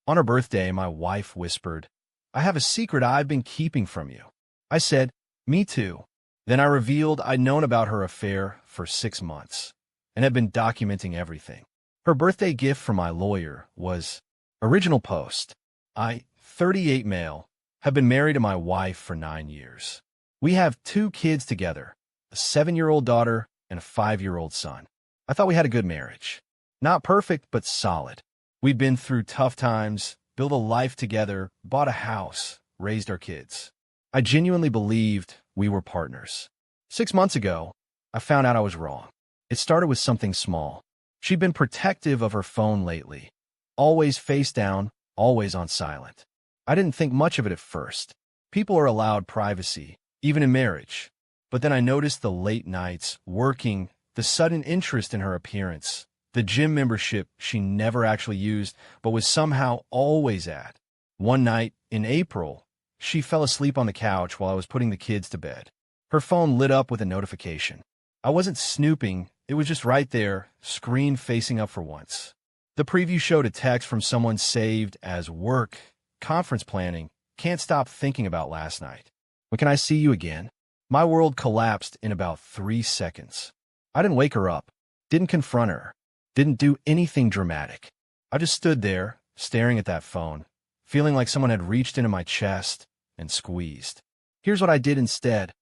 On her birthday, my wife whispered, "I have a secret I've been keeping from you." I said, "Me too." Then I revealed I'd known about her affair for 6 months and had been documenting everything. Her birthday gift from my lawyer was original post. I, 38 male, have been married to my wife for 9 years. We have 2 kids together, a 7-year-old daughter and a 5-year-old son. I thought we had a good marriage. Not perfect, but solid. We'd been through tough times, built a life together, bought a house, raised our kids. I genuinely believed we were partners. 6 months ago, I found out I was wrong. It started with something small. She'd been protective of her phone lately. Always face down, always on silent. I didn't think much of it at first. People are allowed privacy, even in marriage. But then I noticed the late nights, working, the sudden interest in her appearance, the gym membership she never actually used but was somehow always at. One night, in April, she fell asleep on the couch while I was putting the kids to bed. Her phone lit up with a notification. I wasn't snooping, it was just right there, screen facing up for once. The preview showed a text from someone saved as work, conference planning, can't stop thinking about last night. When can I see you again? My world collapsed in about 3 seconds. I didn't wake her up, didn't confront her, didn't do anything dramatic. I just stood there, staring at that phone, feeling like someone had reached into my chest and squeezed. Here's what I did instead.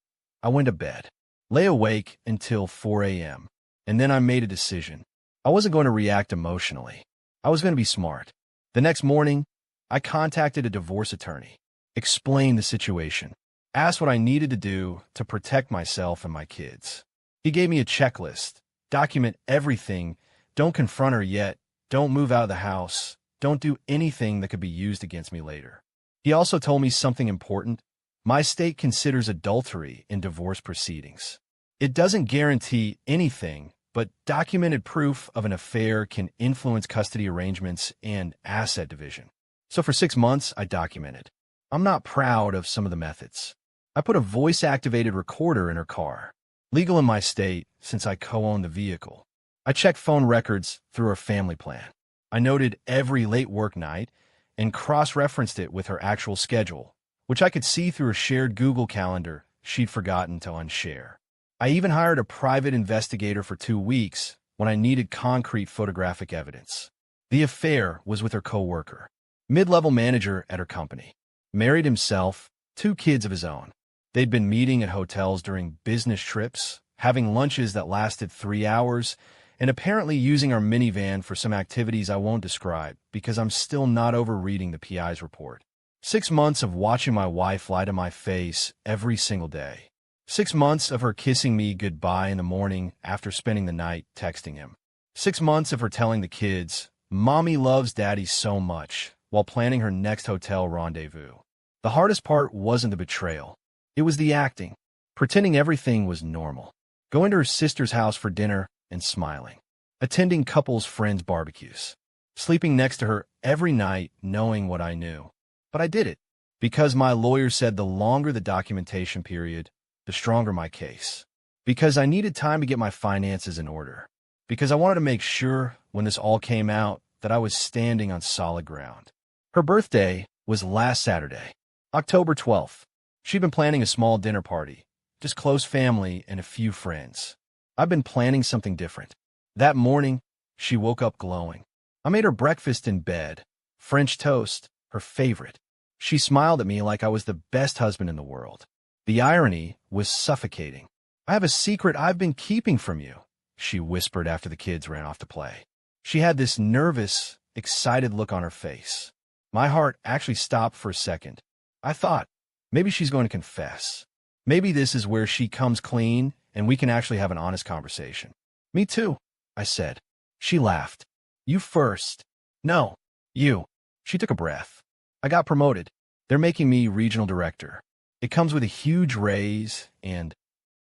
I went to bed, lay awake until 4 a.m., and then I made a decision. I wasn't going to react emotionally. I was going to be smart. The next morning, I contacted a divorce attorney, explained the situation, asked what I needed to do to protect myself and my kids. He gave me a checklist. Document everything. Don't confront her yet. Don't move out of the house. Don't do anything that could be used against me later. He also told me something important. My state considers adultery in divorce proceedings. It doesn't guarantee anything, but documented proof of an affair can influence custody arrangements and asset division. So for 6 months, I documented. I'm not proud of some of the methods. I put a voice-activated recorder in her car, legal in my state since I co-own the vehicle. I checked phone records through her family plan. I noted every late work night and cross-referenced it with her actual schedule, which I could see through a shared Google Calendar she'd forgotten to unshare. I even hired a private investigator for 2 weeks when I needed concrete photographic evidence. The affair was with her coworker, mid-level manager at her company. Married himself, 2 kids of his own. They'd been meeting at hotels during business trips, having lunches that lasted 3 hours, and apparently using our minivan for some activities I won't describe because I'm still not over reading the PI's report. 6 months of watching my wife lie to my face every single day. 6 months of her kissing me goodbye in the morning after spending the night texting him. 6 months of her telling the kids, "Mommy loves Daddy so much," while planning her next hotel rendezvous. The hardest part wasn't the betrayal. It was the acting, pretending everything was normal. Going to her sister's house for dinner and smiling. Attending couples' friends' barbecues. Sleeping next to her every night knowing what I knew. But I did it because my lawyer said the longer the documentation period, the stronger my case. Because I needed time to get my finances in order. Because I wanted to make sure when this all came out that I was standing on solid ground. Her birthday was last Saturday, October 12th. She'd been planning a small dinner party, just close family and a few friends. I've been planning something different. That morning, she woke up glowing. I made her breakfast in bed, French toast, her favorite. She smiled at me like I was the best husband in the world. The irony was suffocating. "I have a secret I've been keeping from you," she whispered after the kids ran off to play. She had this nervous, excited look on her face. My heart actually stopped for a second. I thought, maybe she's going to confess. Maybe this is where she comes clean and we can actually have an honest conversation. "Me too," I said. She laughed. "You first." "No, you." She took a breath. "I got promoted. They're making me regional director. It comes with a huge raise and—"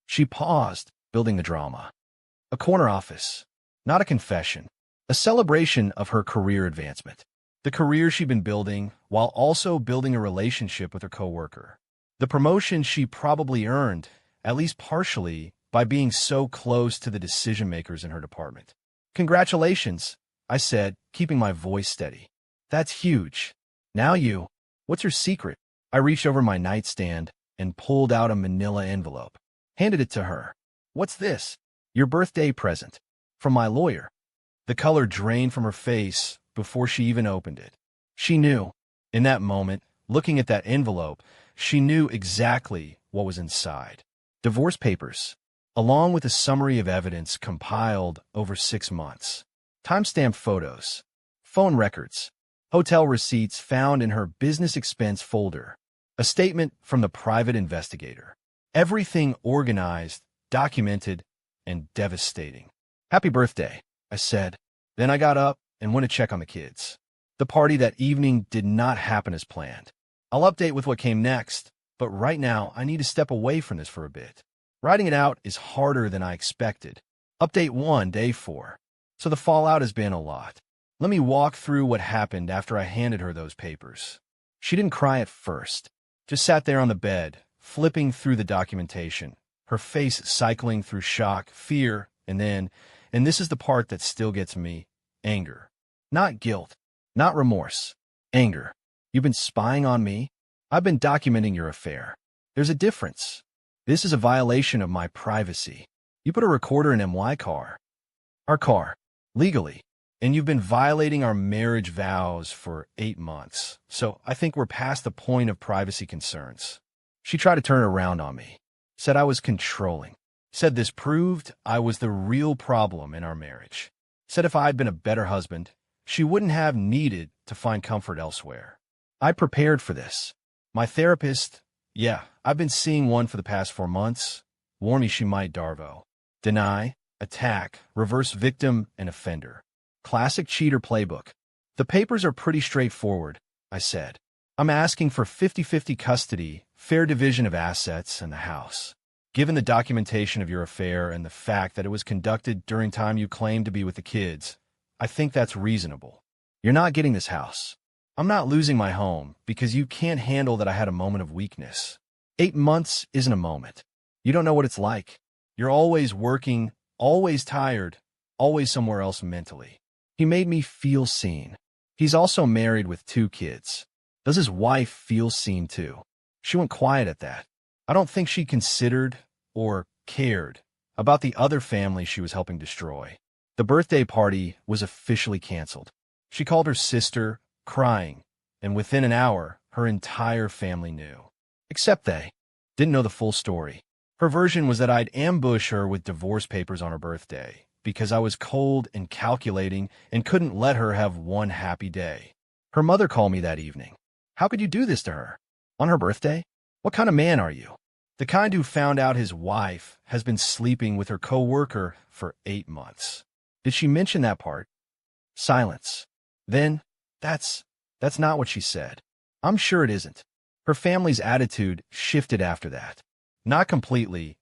She paused, building the drama. A corner office. Not a confession. A celebration of her career advancement. The career she'd been building, while also building a relationship with her coworker. The promotion she probably earned, at least partially, by being so close to the decision-makers in her department. "Congratulations," I said, keeping my voice steady. That's huge. Now what's your secret? I reached over my nightstand and pulled out a manila envelope. Handed it to her. What's this? Your birthday present. From my lawyer. The color drained from her face before she even opened it. She knew. In that moment, looking at that envelope, she knew exactly what was inside. Divorce papers, along with a summary of evidence compiled over 6 months. Timestamped photos, phone records, hotel receipts found in her business expense folder, a statement from the private investigator. Everything organized, documented, and devastating. Happy birthday, I said. Then I got up and went to check on the kids. The party that evening did not happen as planned. I'll update with what came next, but right now I need to step away from this for a bit. Writing it out is harder than I expected. Update 1, day 4. So the fallout has been a lot. Let me walk through what happened after I handed her those papers. She didn't cry at first, just sat there on the bed, flipping through the documentation, her face cycling through shock, fear, and this is the part that still gets me, anger. Not guilt, not remorse, anger. You've been spying on me? I've been documenting your affair. There's a difference. This is a violation of my privacy. You put a recorder in our car, legally, and you've been violating our marriage vows for 8 months. So I think we're past the point of privacy concerns. She tried to turn it around on me, said I was controlling, said this proved I was the real problem in our marriage, said if I'd been a better husband, she wouldn't have needed to find comfort elsewhere. I prepared for this. My therapist, I've been seeing one for the past 4 months, warned me she might Darvo. Deny, attack, reverse victim, and offender. Classic cheater playbook. The papers are pretty straightforward, I said. I'm asking for 50-50 custody, fair division of assets, and the house. Given the documentation of your affair and the fact that it was conducted during time you claimed to be with the kids, I think that's reasonable. You're not getting this house. I'm not losing my home because you can't handle that I had a moment of weakness. 8 months isn't a moment. You don't know what it's like. You're always working, always tired, always somewhere else mentally. He made me feel seen. He's also married with 2 kids. Does his wife feel seen too? She went quiet at that. I don't think she considered or cared about the other family she was helping destroy. The birthday party was officially canceled. She called her sister, crying, and within an hour, her entire family knew. Except they didn't know the full story. Her version was that I'd ambush her with divorce papers on her birthday because I was cold and calculating and couldn't let her have one happy day. Her mother called me that evening. How could you do this to her? On her birthday? What kind of man are you? The kind who found out his wife has been sleeping with her co-worker for 8 months. Did she mention that part? Silence. Then, that's not what she said. I'm sure it isn't. Her family's attitude shifted after that. Not completely.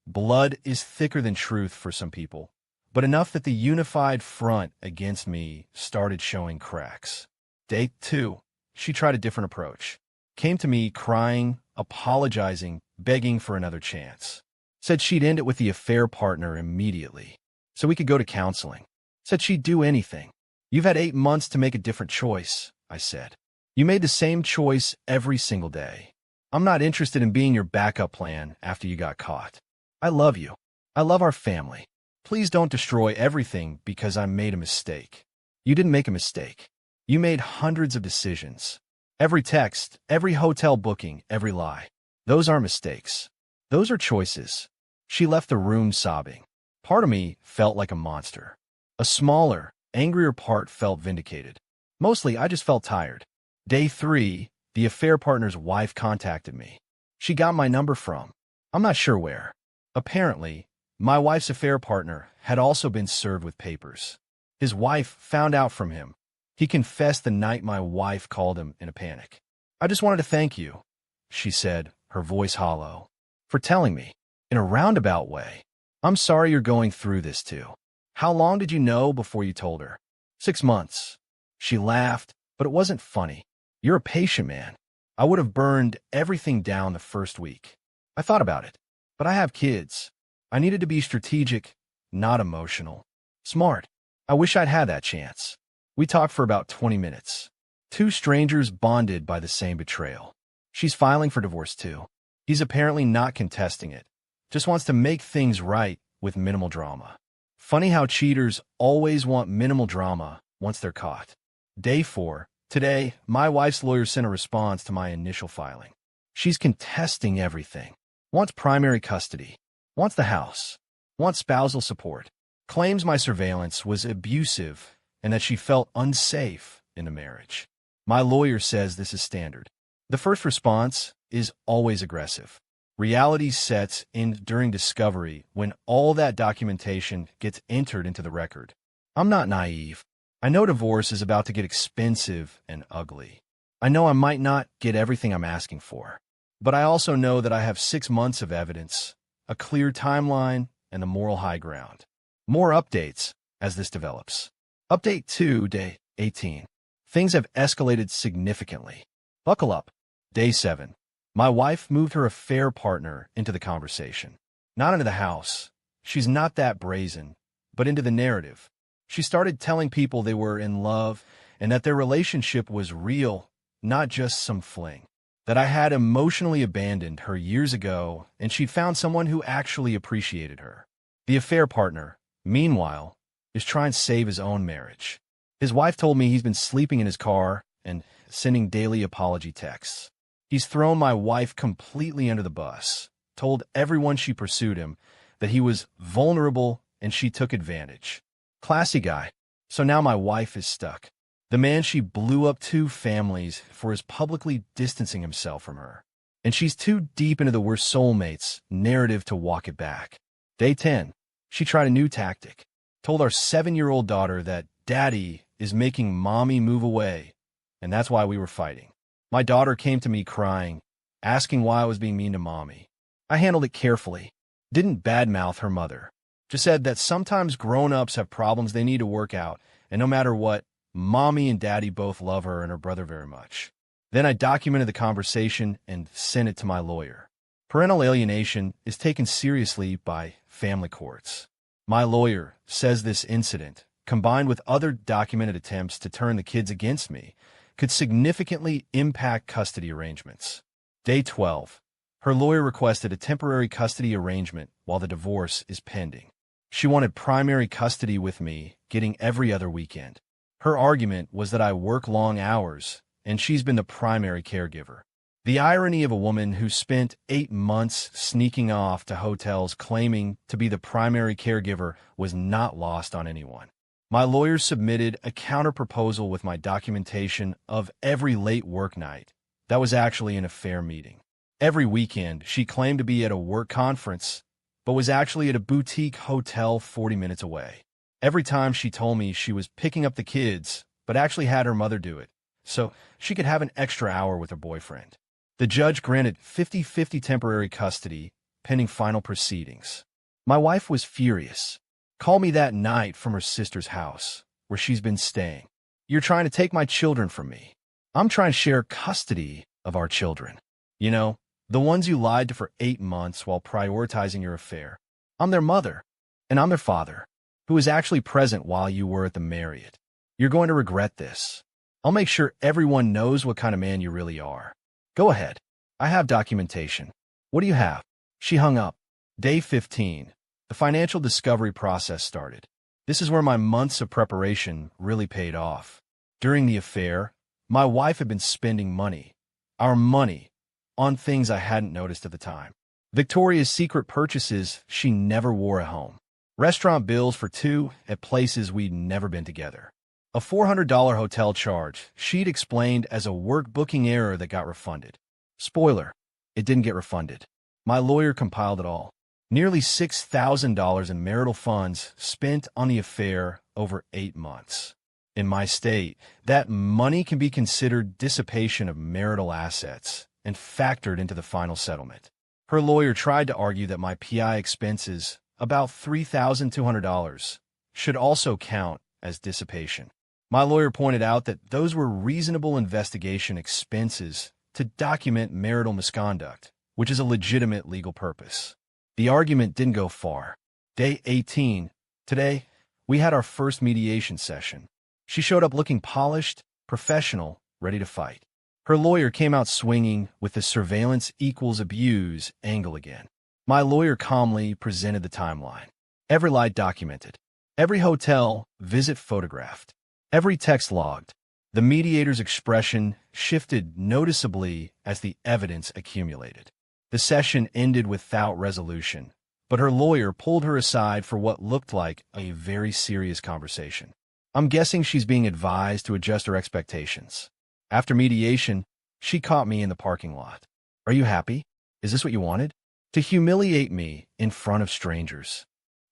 Blood is thicker than truth for some people, but enough that the unified front against me started showing cracks. Day 2, she tried a different approach. Came to me crying, apologizing, begging for another chance. Said she'd end it with the affair partner immediately, so we could go to counseling. Said she'd do anything. You've had 8 months to make a different choice, I said. You made the same choice every single day. I'm not interested in being your backup plan after you got caught. I love you. I love our family. Please don't destroy everything because I made a mistake. You didn't make a mistake. You made hundreds of decisions. Every text, every hotel booking, every lie. Those aren't mistakes. Those are choices. She left the room sobbing. Part of me felt like a monster. A smaller, angrier part felt vindicated. Mostly, I just felt tired. Day 3, the affair partner's wife contacted me. She got my number from, I'm not sure where. Apparently, my wife's affair partner had also been served with papers. His wife found out from him. He confessed the night my wife called him in a panic. I just wanted to thank you, she said, her voice hollow, for telling me, in a roundabout way. I'm sorry you're going through this too. How long did you know before you told her? 6 months. She laughed, but it wasn't funny. You're a patient man. I would have burned everything down the first week. I thought about it, but I have kids. I needed to be strategic, not emotional. Smart. I wish I'd had that chance. We talked for about 20 minutes. Two strangers bonded by the same betrayal. She's filing for divorce too. He's apparently not contesting it, just wants to make things right with minimal drama. Funny how cheaters always want minimal drama once they're caught. Day 4. Today, my wife's lawyer sent a response to my initial filing. She's contesting everything. Wants primary custody. Wants the house. Wants spousal support. Claims my surveillance was abusive and that she felt unsafe in a marriage. My lawyer says this is standard. The first response is always aggressive. Reality sets in during discovery when all that documentation gets entered into the record. I'm not naive. I know divorce is about to get expensive and ugly. I know I might not get everything I'm asking for. But I also know that I have 6 months of evidence, a clear timeline, and the moral high ground. More updates as this develops. Update 2, Day 18. Things have escalated significantly. Buckle up. Day 7. My wife moved her affair partner into the conversation. Not into the house. She's not that brazen, but into the narrative. She started telling people they were in love and that their relationship was real, not just some fling. That I had emotionally abandoned her years ago and she'd found someone who actually appreciated her. The affair partner, meanwhile, is trying to save his own marriage. His wife told me he's been sleeping in his car and sending daily apology texts. He's thrown my wife completely under the bus, told everyone she pursued him that he was vulnerable and she took advantage. Classy guy. So now my wife is stuck. The man she blew up 2 families for is publicly distancing himself from her. And she's too deep into the we're soulmates narrative to walk it back. Day 10. She tried a new tactic. Told our 7-year-old daughter that daddy is making mommy move away, and that's why we were fighting. My daughter came to me crying, asking why I was being mean to mommy. I handled it carefully. Didn't badmouth her mother. Just said that sometimes grown-ups have problems they need to work out, and no matter what, mommy and daddy both love her and her brother very much. Then I documented the conversation and sent it to my lawyer. Parental alienation is taken seriously by family courts. My lawyer says this incident, combined with other documented attempts to turn the kids against me, could significantly impact custody arrangements. Day 12. Her lawyer requested a temporary custody arrangement while the divorce is pending. She wanted primary custody with me, getting every other weekend. Her argument was that I work long hours, and she's been the primary caregiver. The irony of a woman who spent 8 months sneaking off to hotels claiming to be the primary caregiver was not lost on anyone. My lawyer submitted a counterproposal with my documentation of every late work night. That was actually an affair meeting. Every weekend, she claimed to be at a work conference, but was actually at a boutique hotel 40 minutes away. Every time she told me she was picking up the kids, but actually had her mother do it, so she could have an extra hour with her boyfriend. The judge granted 50-50 temporary custody, pending final proceedings. My wife was furious. Called me that night from her sister's house, where she's been staying. You're trying to take my children from me. I'm trying to share custody of our children. You know, the ones you lied to for 8 months while prioritizing your affair. I'm their mother, and I'm their father, who was actually present while you were at the Marriott. You're going to regret this. I'll make sure everyone knows what kind of man you really are. Go ahead. I have documentation. What do you have? She hung up. Day 15. The financial discovery process started. This is where my months of preparation really paid off. During the affair, my wife had been spending money, our money, on things I hadn't noticed at the time. Victoria's Secret purchases she never wore at home. Restaurant bills for 2 at places we'd never been together. A $400 hotel charge she'd explained as a work booking error that got refunded. Spoiler, it didn't get refunded. My lawyer compiled it all. Nearly $6,000 in marital funds spent on the affair over 8 months. In my state, that money can be considered dissipation of marital assets and factored into the final settlement. Her lawyer tried to argue that my PI expenses, about $3,200, should also count as dissipation. My lawyer pointed out that those were reasonable investigation expenses to document marital misconduct, which is a legitimate legal purpose. The argument didn't go far. Day 18. Today, we had our first mediation session. She showed up looking polished, professional, ready to fight. Her lawyer came out swinging with the surveillance equals abuse angle again. My lawyer calmly presented the timeline. Every lie documented. Every hotel visit photographed. Every text logged. The mediator's expression shifted noticeably as the evidence accumulated. The session ended without resolution, but her lawyer pulled her aside for what looked like a very serious conversation. I'm guessing she's being advised to adjust her expectations. After mediation, she caught me in the parking lot. Are you happy? Is this what you wanted? To humiliate me in front of strangers.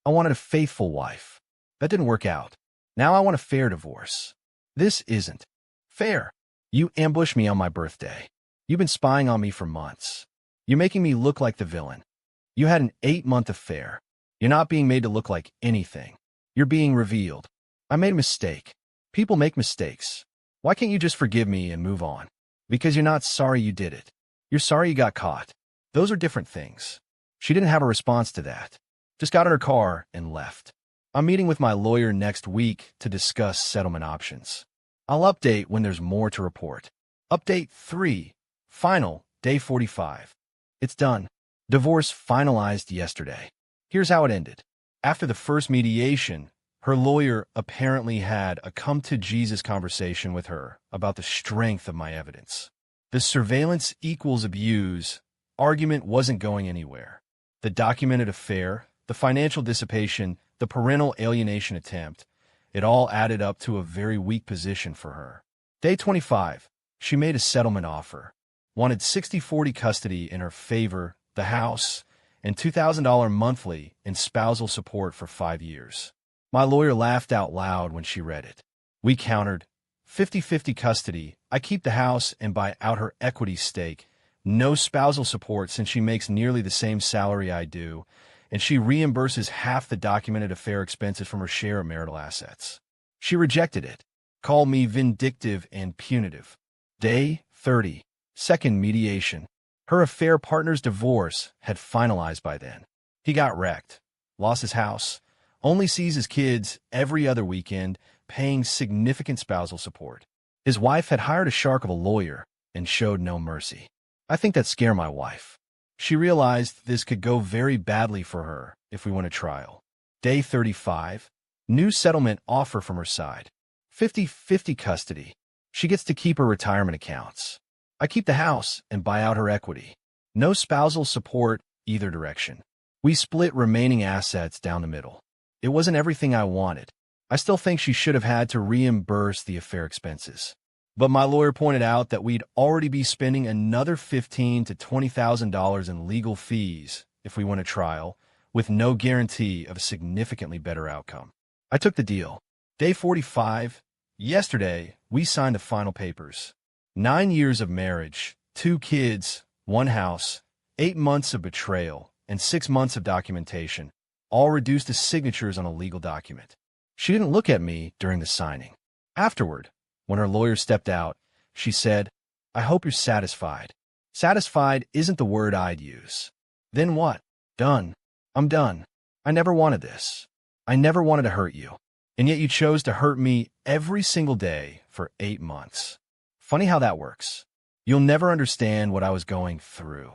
I wanted a faithful wife. That didn't work out. Now I want a fair divorce. This isn't fair. You ambushed me on my birthday. You've been spying on me for months. You're making me look like the villain. You had an 8-month affair. You're not being made to look like anything. You're being revealed. I made a mistake. People make mistakes. Why can't you just forgive me and move on? Because you're not sorry you did it. You're sorry you got caught. Those are different things. She didn't have a response to that. Just got in her car and left. I'm meeting with my lawyer next week to discuss settlement options. I'll update when there's more to report. Update 3. Final, day 45. It's done. Divorce finalized yesterday. Here's how it ended. After the first mediation, her lawyer apparently had a come-to-Jesus conversation with her about the strength of my evidence. The surveillance equals abuse argument wasn't going anywhere. The documented affair, the financial dissipation, the parental alienation attempt, it all added up to a very weak position for her. Day 25, she made a settlement offer. Wanted 60-40 custody in her favor, the house, and $2,000 monthly in spousal support for 5 years. My lawyer laughed out loud when she read it. We countered, 50-50 custody, I keep the house and buy out her equity stake, no spousal support since she makes nearly the same salary I do, and she reimburses half the documented affair expenses from her share of marital assets. She rejected it, called me vindictive and punitive. Day 30, second mediation. Her affair partner's divorce had finalized by then. He got wrecked, lost his house, only sees his kids every other weekend, paying significant spousal support. His wife had hired a shark of a lawyer and showed no mercy. I think that scared my wife. She realized this could go very badly for her if we went to trial. Day 35, new settlement offer from her side. 50-50 custody. She gets to keep her retirement accounts. I keep the house and buy out her equity. No spousal support either direction. We split remaining assets down the middle. It wasn't everything I wanted. I still think she should have had to reimburse the affair expenses. But my lawyer pointed out that we'd already be spending another $15,000 to $20,000 in legal fees if we went to trial, with no guarantee of a significantly better outcome. I took the deal. Day 45, yesterday, we signed the final papers. 9 years of marriage, 2 kids, 1 house, 8 months of betrayal, and 6 months of documentation, all reduced to signatures on a legal document. She didn't look at me during the signing. Afterward, when her lawyer stepped out, she said, I hope you're satisfied. Satisfied isn't the word I'd use. Then what? Done. I'm done. I never wanted this. I never wanted to hurt you. And yet you chose to hurt me every single day for 8 months. Funny how that works. You'll never understand what I was going through.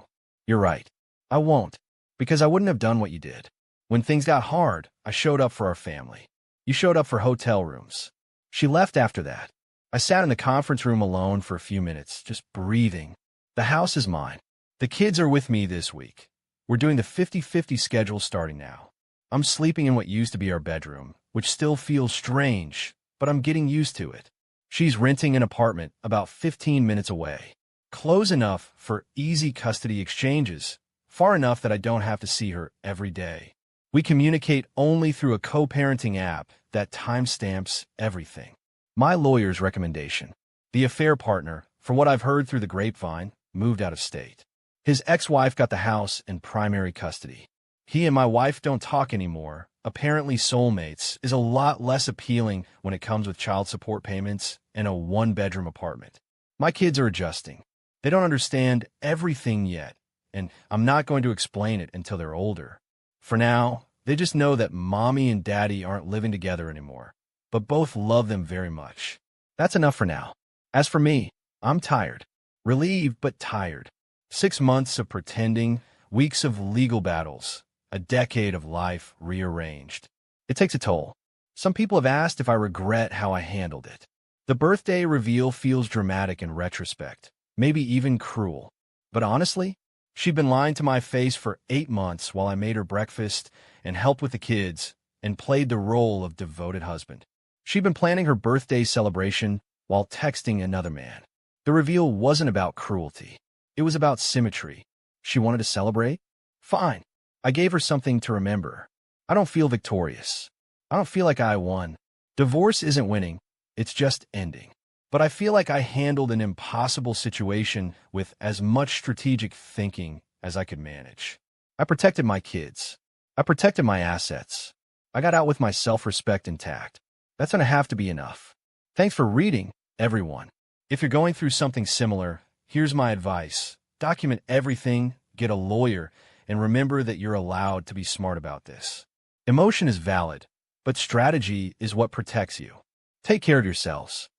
You're right. I won't, because I wouldn't have done what you did. When things got hard, I showed up for our family. You showed up for hotel rooms. She left after that. I sat in the conference room alone for a few minutes, just breathing. The house is mine. The kids are with me this week. We're doing the 50-50 schedule starting now. I'm sleeping in what used to be our bedroom, which still feels strange, but I'm getting used to it. She's renting an apartment about 15 minutes away. Close enough for easy custody exchanges, far enough that I don't have to see her every day. We communicate only through a co-parenting app that timestamps everything. My lawyer's recommendation. The affair partner, from what I've heard through the grapevine, moved out of state. His ex-wife got the house in primary custody. He and my wife don't talk anymore. Apparently soulmates is a lot less appealing when it comes with child support payments and a 1-bedroom apartment. My kids are adjusting. They don't understand everything yet, and I'm not going to explain it until they're older. For now, they just know that mommy and daddy aren't living together anymore, but both love them very much. That's enough for now. As for me, I'm tired. Relieved, but tired. 6 months of pretending, weeks of legal battles, a decade of life rearranged. It takes a toll. Some people have asked if I regret how I handled it. The birthday reveal feels dramatic in retrospect, maybe even cruel. But honestly, she'd been lying to my face for 8 months while I made her breakfast and helped with the kids and played the role of devoted husband. She'd been planning her birthday celebration while texting another man. The reveal wasn't about cruelty. It was about symmetry. She wanted to celebrate? Fine. I gave her something to remember. I don't feel victorious. I don't feel like I won. Divorce isn't winning. It's just ending. But I feel like I handled an impossible situation with as much strategic thinking as I could manage. I protected my kids. I protected my assets. I got out with my self-respect intact. That's gonna have to be enough. Thanks for reading, everyone. If you're going through something similar, here's my advice. Document everything, get a lawyer, and remember that you're allowed to be smart about this. Emotion is valid, but strategy is what protects you. Take care of yourselves.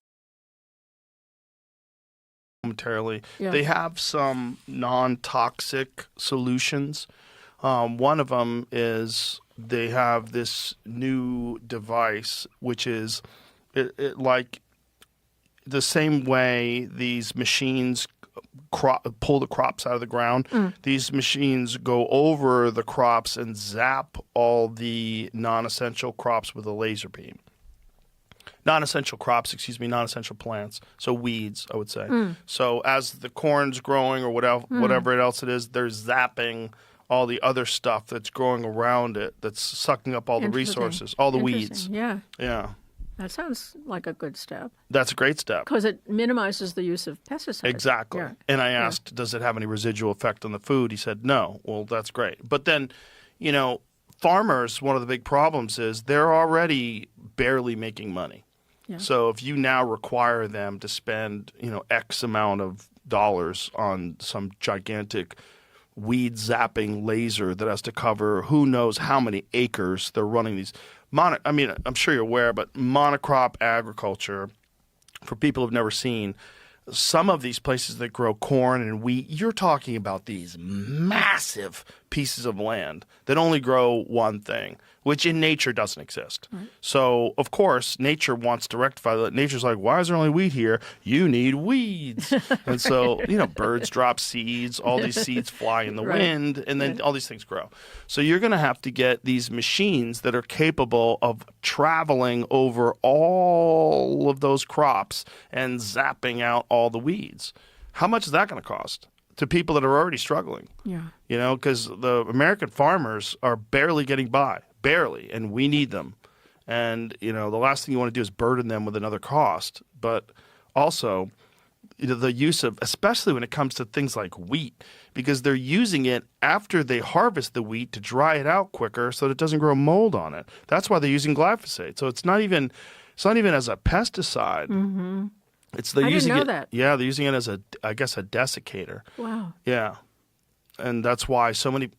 Momentarily. Yeah. They have some non-toxic solutions. One of them is they have this new device, which is like the same way these machines pull the crops out of the ground. These machines go over the crops and zap all the non-essential crops with a laser beam. Non-essential crops, non-essential plants. So weeds, I would say. So as the corn's growing or whatever else it is, they're zapping all the other stuff that's growing around it, that's sucking up all the resources, all the weeds. Yeah. Yeah. That sounds like a good step. That's a great step. Because it minimizes the use of pesticides. Exactly. Yeah. And I asked, does it have any residual effect on the food? He said, no. Well, that's great. But then, farmers, one of the big problems is they're already barely making money. Yeah. So if you now require them to spend, X amount of dollars on some gigantic weed zapping laser that has to cover who knows how many acres, they're running these I'm sure you're aware, but monocrop agriculture, for people who've never seen, some of these places that grow corn and wheat, you're talking about these massive pieces of land that only grow one thing, which in nature doesn't exist. Right. So, of course, nature wants to rectify that. Nature's like, why is there only wheat here? You need weeds. And so, birds drop seeds, all these seeds fly in the wind, and then all these things grow. So you're going to have to get these machines that are capable of traveling over all of those crops and zapping out all the weeds. How much is that going to cost to people that are already struggling? Yeah. Because the American farmers are barely getting by. Barely, and we need them. And, the last thing you want to do is burden them with another cost. But also, the use of, especially when it comes to things like wheat, because they're using it after they harvest the wheat to dry it out quicker so that it doesn't grow mold on it. That's why they're using glyphosate. So it's not even as a pesticide. Mm-hmm. They're using didn't know that. Yeah, they're using it as a desiccator. Wow. Yeah. And that's why so many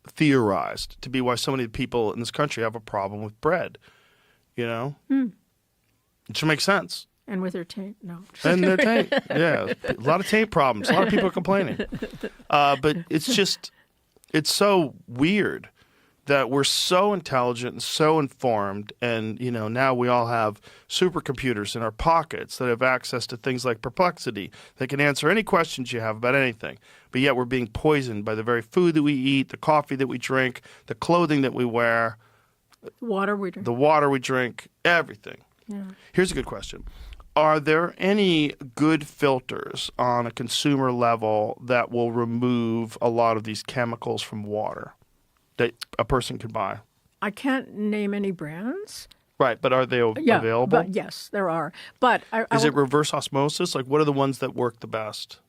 theorized to be why so many people in this country have a problem with bread, It should make sense. And with their taint, no. And their taint, yeah. A lot of taint problems. A lot of people are complaining. But it's so weird that we're so intelligent and so informed, and, now we all have supercomputers in our pockets that have access to things like Perplexity that can answer any questions you have about anything. But yet we're being poisoned by the very food that we eat, the coffee that we drink, the clothing that we wear, the water we drink, everything. Yeah. Here's a good question. Are there any good filters on a consumer level that will remove a lot of these chemicals from water that a person can buy? I can't name any brands. Right, but are they available? But yes, there are. But is it reverse osmosis? Like, what are the ones that work the best?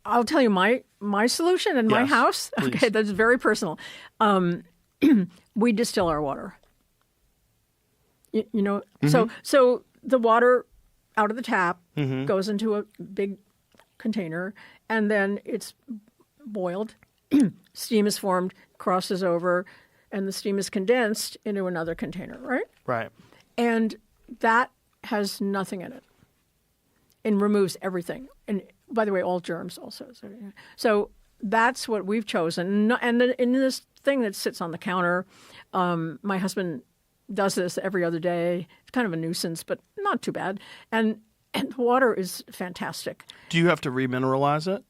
I'll tell you my solution in my house. Please. Okay, that's very personal. We distill our water. Mm-hmm. So the water out of the tap goes into a big container, and then it's boiled. Steam is formed, crosses over, and the steam is condensed into another container, right? Right. And that has nothing in it. and removes everything. And by the way, all germs also. So that's what we've chosen. And in this thing that sits on the counter, my husband does this every other day. It's kind of a nuisance, but not too bad. And the water is fantastic. Do you have to remineralize it?